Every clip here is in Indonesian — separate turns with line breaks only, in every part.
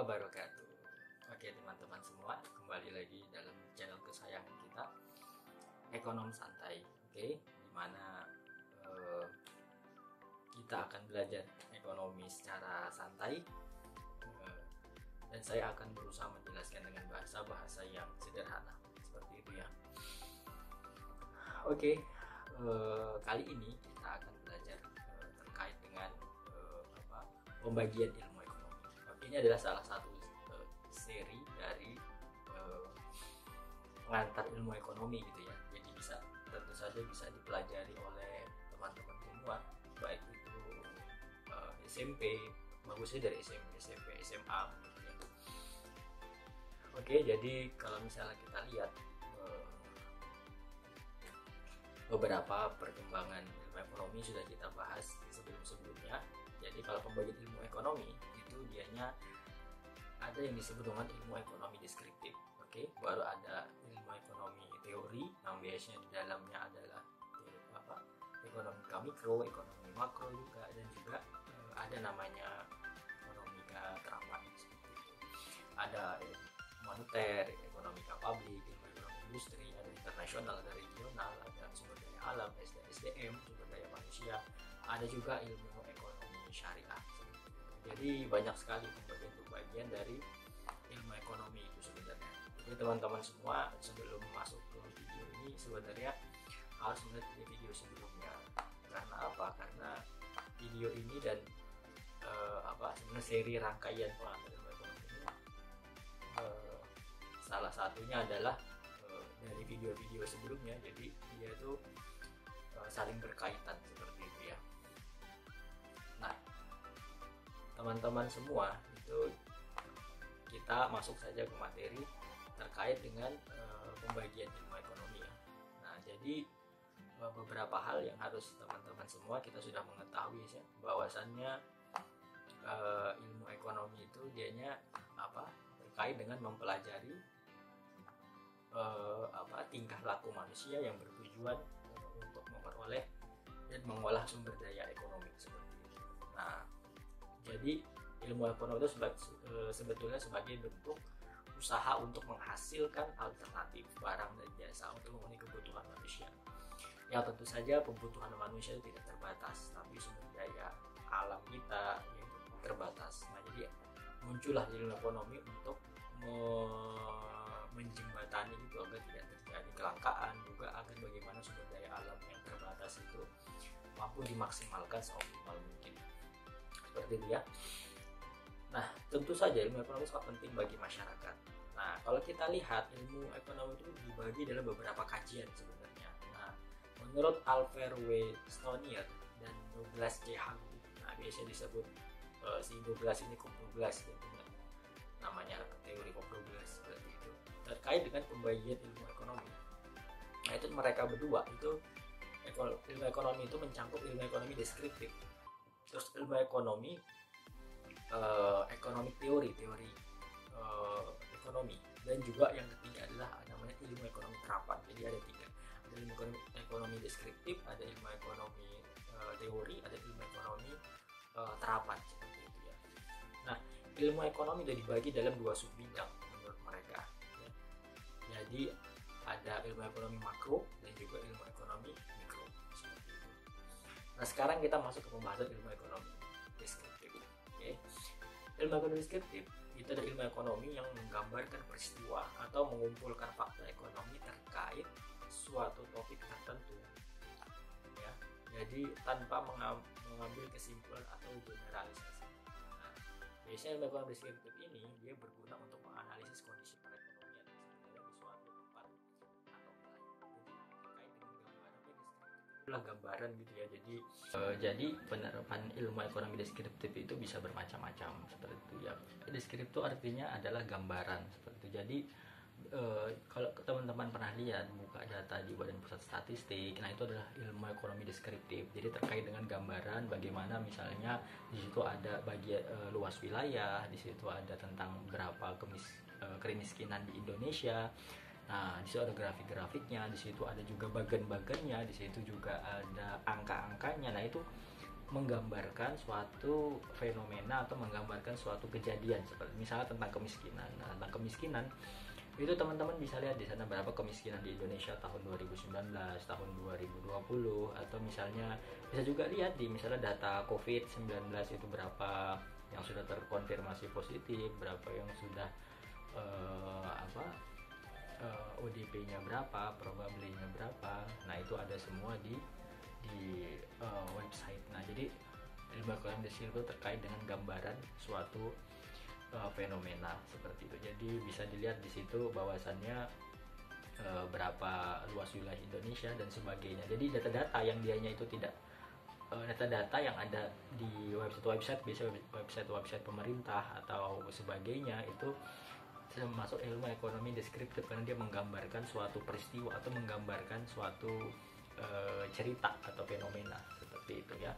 wabarakatuh. Oke teman-teman semua, kembali lagi dalam channel kesayangan kita, Ekonom Santai. Oke, dimana kita akan belajar ekonomi secara santai, dan saya akan berusaha menjelaskan dengan bahasa-bahasa yang sederhana seperti itu ya. Oke, kali ini kita akan belajar terkait dengan pembagian ilmu ekonomi. Ini adalah salah satu seri dari pengantar ilmu ekonomi gitu ya. Jadi tentu saja bisa dipelajari oleh teman-teman semua, baik itu SMP, bagusnya dari SMP, SMA gitu ya. Oke, jadi kalau misalnya kita lihat beberapa perkembangan ilmu ekonomi sudah kita bahas sebelum-sebelumnya. Jadi kalau pembagian ilmu ekonomi itu dianya ada yang disebut dengan ilmu ekonomi deskriptif. Oke, baru ada ilmu ekonomi teori yang biasanya di dalamnya adalah ekonomika mikro, ekonomi makro juga, dan juga ada namanya ekonomika terapan seperti itu. Ada moneter, ekonomika publik, ilmu ekonomi industri, ada internasional, ada regional, ada sumber daya alam, SDM, sumber daya manusia, ada juga ilmu ekonomi syariah. Jadi banyak sekali pembagian dari ilmu ekonomi itu sebenarnya. Jadi teman-teman semua sebelum masuk ke video ini sebenarnya harus melihat video sebelumnya. Karena apa? Karena video ini dan sebenarnya seri rangkaian pengantar ilmu ekonomi ini salah satunya adalah dari video-video sebelumnya. Jadi dia itu saling berkaitan seperti itu ya. Nah, teman-teman semua itu kita masuk saja ke materi terkait dengan pembagian ilmu ekonomi ya. Nah, jadi beberapa hal yang harus teman-teman semua kita sudah mengetahui ya, bahwasannya ilmu ekonomi itu dianya terkait dengan mempelajari tingkah laku manusia yang bertujuan untuk memperoleh dan mengolah sumber daya ekonomi seperti itu. Nah, jadi ilmu ekonomi itu sebetulnya sebagai bentuk usaha untuk menghasilkan alternatif barang dan jasa untuk memenuhi kebutuhan manusia. Ya tentu saja kebutuhan manusia itu tidak terbatas, tapi sumber daya alam kita yaitu terbatas. Nah, jadi muncullah ilmu ekonomi untuk menjembatani itu agar tidak terjadi kelangkaan, juga agar bagaimana sumber daya alam yang terbatas itu mampu dimaksimalkan seoptimal mungkin. Seperti itu ya. Nah, tentu saja ilmu ekonomi sangat penting bagi masyarakat. Nah, kalau kita lihat ilmu ekonomi itu dibagi dalam beberapa kajian sebenarnya. Nah, menurut Alfred W. Stonier dan Douglas C. Hagu, nah biasanya disebut si Douglas ini Douglas gitu, namanya teori Douglas seperti itu, terkait dengan pembagian ilmu ekonomi. Nah, itu mereka berdua itu ilmu ekonomi itu mencakup ilmu ekonomi deskriptif, terus ilmu ekonomi ekonomi teori ekonomi, dan juga yang ketiga adalah namanya ilmu ekonomi terapan. Jadi ada tiga, ada ilmu ekonomi deskriptif, ada ilmu ekonomi teori, ada ilmu ekonomi terapan seperti itu ya. Nah, ilmu ekonomi sudah dibagi dalam dua sub bidang menurut mereka ya. Jadi ada ilmu ekonomi makro dan juga ilmu ekonomi mikro seperti itu. Nah, sekarang kita masuk ke pembahasan ilmu ekonomi deskriptif. Oke. Ilmu ekonomi deskriptif itu adalah ilmu ekonomi yang menggambarkan peristiwa atau mengumpulkan fakta ekonomi terkait suatu topik tertentu ya. Jadi tanpa mengambil kesimpulan atau generalisasi. Nah, biasanya ilmu ekonomi deskriptif ini dia berguna untuk menganalisis kondisi perekonomian di suatu tempat atau wilayah. Terkait dengan gambaran deskriptif itulah gambaran gitu ya. Jadi penerapan ilmu ekonomi deskriptif itu bisa bermacam-macam seperti itu ya. Deskriptif itu artinya adalah gambaran seperti itu. Jadi kalau teman-teman pernah lihat buka data di Badan Pusat Statistik, nah itu adalah ilmu ekonomi deskriptif. Jadi terkait dengan gambaran bagaimana misalnya di situ ada bagian luas wilayah, di situ ada tentang berapa kemiskinan di Indonesia. Nah, di situ ada grafik-grafiknya, di situ ada juga bagan-bagannya, di situ juga ada angka-angkanya. Nah, itu menggambarkan suatu fenomena atau menggambarkan suatu kejadian, seperti misalnya tentang kemiskinan. Nah, tentang kemiskinan itu teman-teman bisa lihat di sana berapa kemiskinan di Indonesia tahun 2019, tahun 2020, atau misalnya bisa juga lihat di misalnya data COVID-19 itu berapa yang sudah terkonfirmasi positif, berapa yang sudah ODP-nya berapa, probability-nya berapa. Nah, itu ada semua di website. Nah, jadi ilmu ekonomi itu terkait dengan gambaran suatu fenomena seperti itu. Jadi bisa dilihat di situ bahwasannya berapa luas wilayah Indonesia dan sebagainya. Jadi data-data yang dianya itu tidak data-data yang ada di website biasanya website pemerintah atau sebagainya, itu termasuk ilmu ekonomi deskriptif karena dia menggambarkan suatu peristiwa atau menggambarkan suatu cerita atau fenomena seperti itu ya.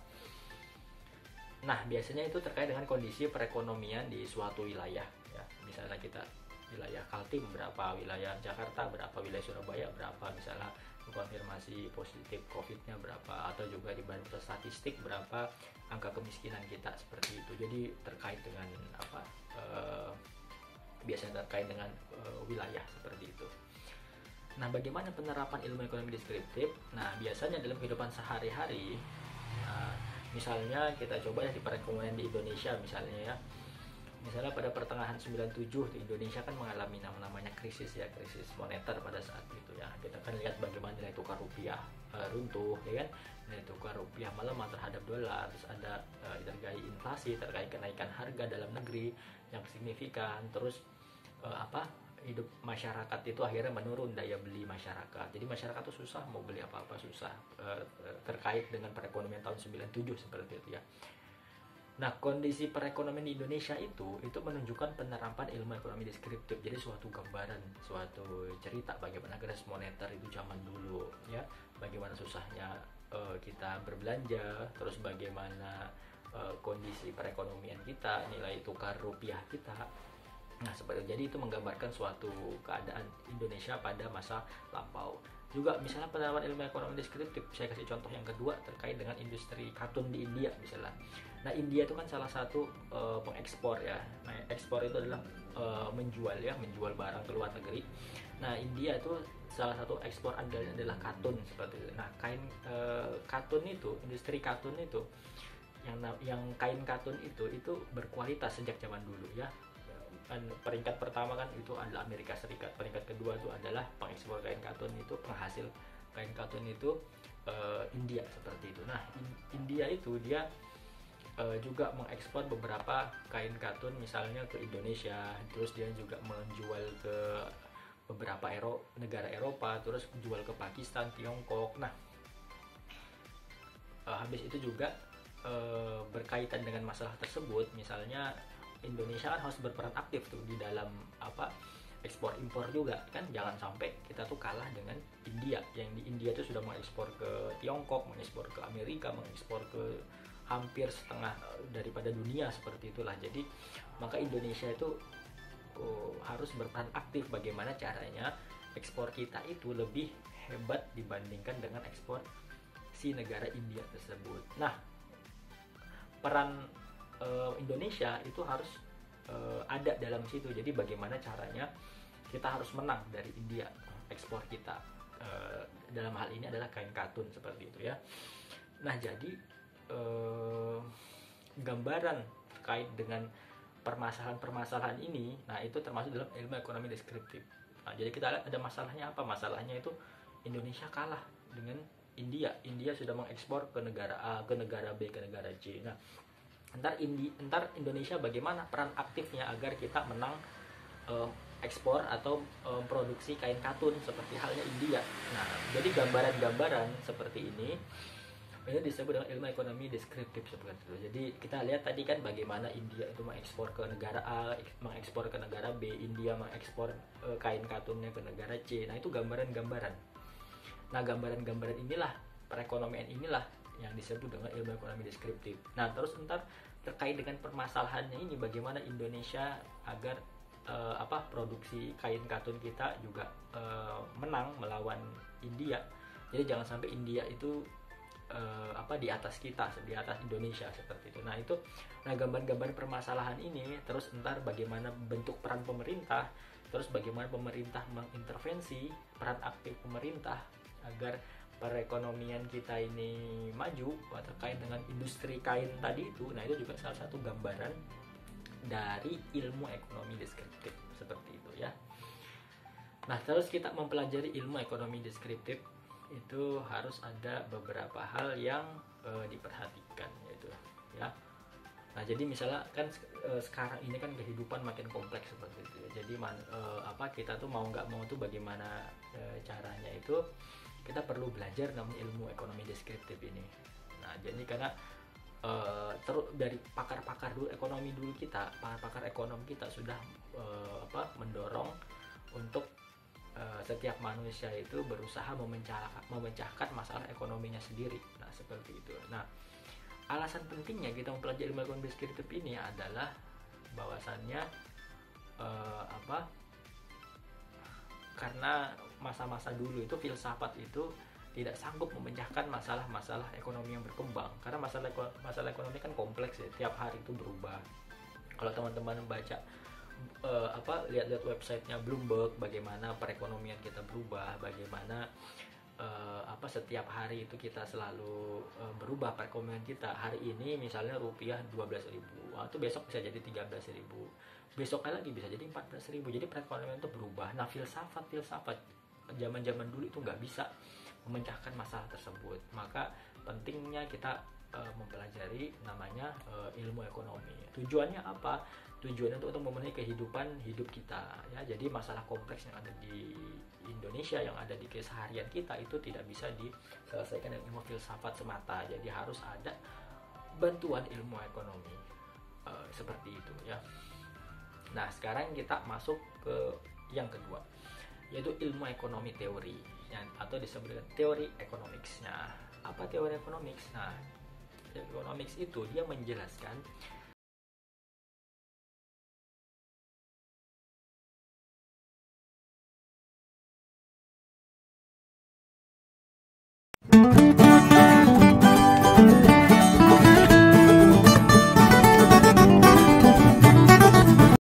Nah, biasanya itu terkait dengan kondisi perekonomian di suatu wilayah ya. Misalnya kita wilayah Kaltim berapa, wilayah Jakarta berapa, wilayah Surabaya berapa, misalnya konfirmasi positif COVID-nya berapa, atau juga di badan statistik berapa angka kemiskinan kita seperti itu. Jadi terkait dengan biasanya terkait dengan wilayah seperti itu. Nah, bagaimana penerapan ilmu ekonomi deskriptif? Nah, biasanya dalam kehidupan sehari-hari, misalnya kita coba ya di perekonomian di Indonesia misalnya ya. Misalnya pada pertengahan 97 di Indonesia kan mengalami namanya krisis ya, krisis moneter pada saat itu ya. Kita kan lihat bagaimana nilai tukar rupiah runtuh ya kan. Nilai tukar rupiah melemah terhadap dolar, terus ada terkait inflasi, terkait kenaikan harga dalam negeri yang signifikan, terus hidup masyarakat itu akhirnya menurun, daya beli masyarakat. Jadi masyarakat itu susah, mau beli apa-apa susah, terkait dengan perekonomian tahun 97 seperti itu ya. Nah, kondisi perekonomian di Indonesia itu menunjukkan penerapan ilmu ekonomi deskriptif. Jadi suatu gambaran, suatu cerita bagaimana krisis moneter itu zaman dulu ya, bagaimana susahnya kita berbelanja, terus bagaimana kondisi perekonomian kita, nilai tukar rupiah kita. Nah, seperti itu. Jadi itu menggambarkan suatu keadaan Indonesia pada masa lampau. Juga misalnya penerapan ilmu ekonomi deskriptif, saya kasih contoh yang kedua terkait dengan industri katun di India misalnya. Nah, India itu kan salah satu pengekspor ya. Nah, ekspor itu adalah menjual barang ke luar negeri. Nah, India itu salah satu ekspor andalannya adalah katun seperti itu. Nah, kain katun itu, industri katun itu yang kain katun itu berkualitas sejak zaman dulu ya. Peringkat pertama kan itu adalah Amerika Serikat, peringkat kedua itu adalah pengekspor kain katun, itu penghasil kain katun itu India seperti itu. Nah, India itu dia juga mengekspor beberapa kain katun misalnya ke Indonesia, terus dia juga menjual ke beberapa negara Eropa, terus jual ke Pakistan, Tiongkok. Nah, habis itu juga berkaitan dengan masalah tersebut, misalnya Indonesia kan harus berperan aktif tuh di dalam ekspor impor juga kan, jangan sampai kita tuh kalah dengan India, yang di India tuh sudah mengekspor ke Tiongkok, mengekspor ke Amerika, mengekspor ke hampir setengah daripada dunia seperti itulah. Jadi maka Indonesia itu harus berperan aktif bagaimana caranya ekspor kita itu lebih hebat dibandingkan dengan ekspor si negara India tersebut. Nah, peran Indonesia itu harus ada dalam situ. Jadi bagaimana caranya kita harus menang dari India, ekspor kita dalam hal ini adalah kain katun seperti itu ya. Nah, jadi gambaran terkait dengan permasalahan ini, nah itu termasuk dalam ilmu ekonomi deskriptif. Nah, jadi kita lihat ada masalahnya apa? Masalahnya itu Indonesia kalah dengan India. India sudah mengekspor ke negara A, ke negara B, ke negara C. Nah, entar Indonesia bagaimana peran aktifnya agar kita menang ekspor atau produksi kain katun seperti halnya India. Nah, jadi gambaran-gambaran seperti ini disebut dengan ilmu ekonomi deskriptif seperti itu. Jadi kita lihat tadi kan bagaimana India itu mengekspor ke negara A, mengekspor ke negara B, India mengekspor kain katunnya ke negara C. Nah, itu gambaran-gambaran. Nah, gambaran-gambaran inilah, perekonomian inilah yang disebut dengan ilmu ekonomi deskriptif. Nah, terus entar terkait dengan permasalahannya ini, bagaimana Indonesia agar produksi kain katun kita juga menang melawan India. Jadi jangan sampai India itu di atas kita, di atas Indonesia seperti itu. Nah gambar-gambar permasalahan ini, terus entar bagaimana bentuk peran pemerintah, terus bagaimana pemerintah mengintervensi, peran aktif pemerintah agar perekonomian kita ini maju terkait dengan industri kain tadi itu. Nah itu juga salah satu gambaran dari ilmu ekonomi deskriptif seperti itu ya. Nah terus kita mempelajari ilmu ekonomi deskriptif itu harus ada beberapa hal yang diperhatikan, yaitu ya. Nah jadi misalnya kan sekarang ini kan kehidupan makin kompleks seperti itu ya. Jadi kita tuh mau nggak mau tuh bagaimana caranya itu kita perlu belajar namanya ilmu ekonomi deskriptif ini. Nah jadi karena dari pakar-pakar dulu ekonomi dulu kita, pakar ekonom kita sudah mendorong untuk setiap manusia itu berusaha memecahkan masalah ekonominya sendiri. Nah seperti itu. Nah alasan pentingnya kita mempelajari ilmu ekonomi deskriptif ini adalah bahwasannya karena masa-masa dulu itu filsafat itu tidak sanggup memecahkan masalah-masalah ekonomi yang berkembang, karena masalah ekonomi kan kompleks ya, tiap hari itu berubah. Kalau teman-teman baca lihat-lihat websitenya Bloomberg, bagaimana perekonomian kita berubah, bagaimana setiap hari itu kita selalu berubah perekonomian kita. Hari ini misalnya rupiah 12.000, itu besok bisa jadi 13.000, besoknya lagi bisa jadi 14.000. Jadi perekonomian itu berubah. Nah filsafat zaman-zaman dulu itu nggak bisa memecahkan masalah tersebut. Maka pentingnya kita mempelajari namanya ilmu ekonomi. Tujuannya apa? Tujuannya untuk memenuhi kehidupan hidup kita ya. Jadi masalah kompleks yang ada di Indonesia, yang ada di keseharian kita itu tidak bisa diselesaikan dengan ilmu filsafat semata. Jadi harus ada bantuan ilmu ekonomi seperti itu ya. Nah sekarang kita masuk ke yang kedua, yaitu ilmu ekonomi teori atau disebut dengan teori economics. Nah apa teori economics? Nah economics itu dia menjelaskan